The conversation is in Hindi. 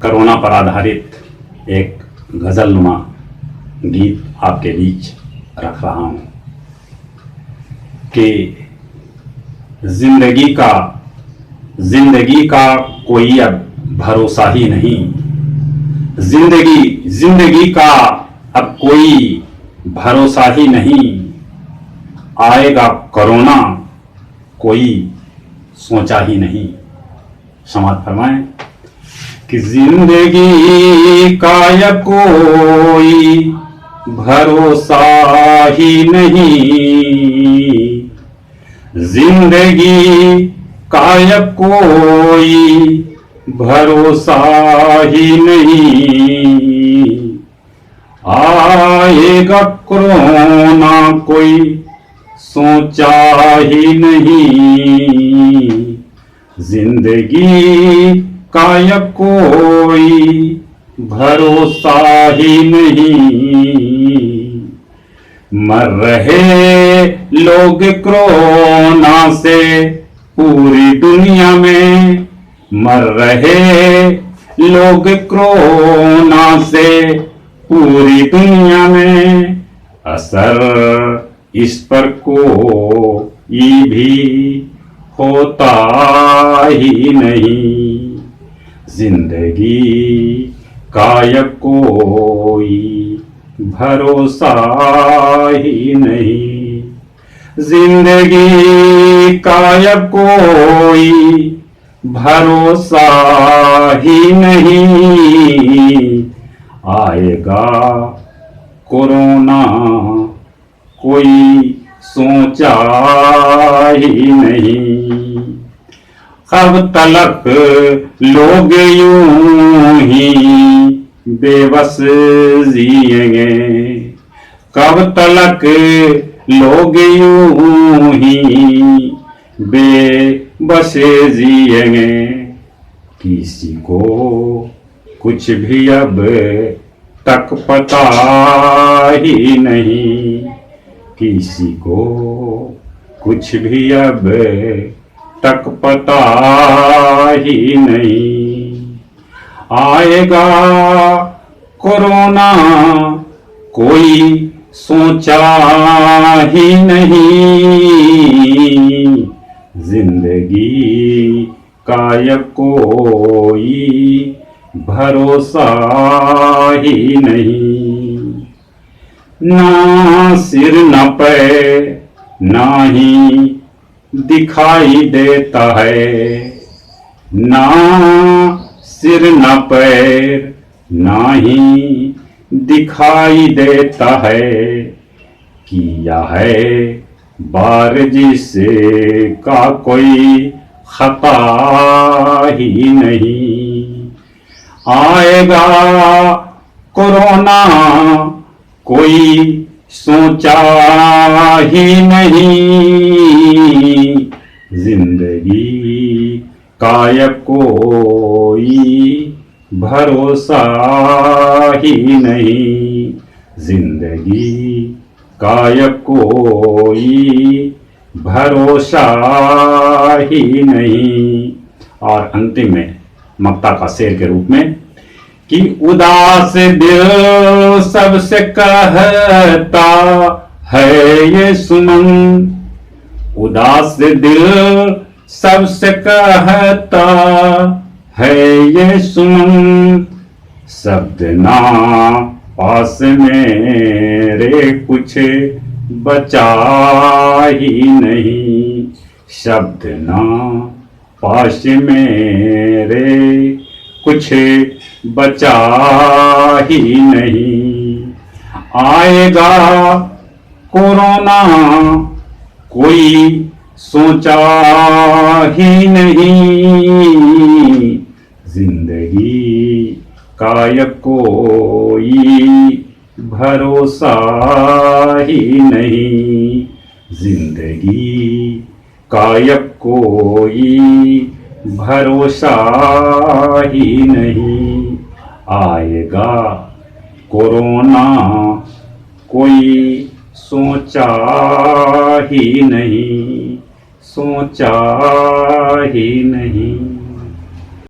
कोरोना पर आधारित एक गजलनुमा गीत आपके बीच रख रहा हूं कि जिंदगी का कोई अब भरोसा ही नहीं। जिंदगी का अब कोई भरोसा ही नहीं। आएगा कोरोना कोई सोचा ही नहीं। समाज फरमाएं कि जिंदगी का या कोई भरोसा ही नहीं। जिंदगी का या कोई भरोसा ही नहीं। आएगा कोरोना कोई सोचा ही नहीं। जिंदगी का या कोई भरोसा ही नहीं। मर रहे लोग कोरोना से पूरी दुनिया में। मर रहे लोग कोरोना से पूरी दुनिया में। असर इस पर कोई भी होता ही नहीं। जिंदगी का या कोई भरोसा ही नहीं। जिंदगी का या कोई भरोसा ही नहीं। आएगा कोरोना कोई सोचा ही नहीं। कब तलक लोग यूं ही बेबस जिएंगे। कब तलक लोग यूं ही बेबस जिएंगे। किसी को कुछ भी अब तक पता ही नहीं। किसी को कुछ भी अब तक पता ही नहीं। आएगा कोरोना कोई सोचा ही नहीं। जिंदगी का या कोई भरोसा ही नहीं। ना सिर न पैर ना ही दिखाई देता है। ना सिर न पैर ना ही दिखाई देता है। किया है बार जिसे का कोई खता ही नहीं। आएगा कोरोना कोई सोचा ही नहीं। जिंदगी का या कोई भरोसा ही नहीं। जिंदगी का या कोई भरोसा ही नहीं। और अंतिम में मक्ता का शेर के रूप में कि उदास दिल सबसे कहता है ये सुमन। उदास दिल सबसे कहता है ये सुमन। शब्द ना पास मेरे कुछ बचा ही नहीं। शब्द ना पास मेरे कुछ बचा ही नहीं। आएगा कोरोना कोई सोचा ही नहीं। जिंदगी का या कोई भरोसा ही नहीं। जिंदगी का या कोई भरोसा ही नहीं। आएगा कोरोना कोई सोचा ही नहीं। सोचा ही नहीं।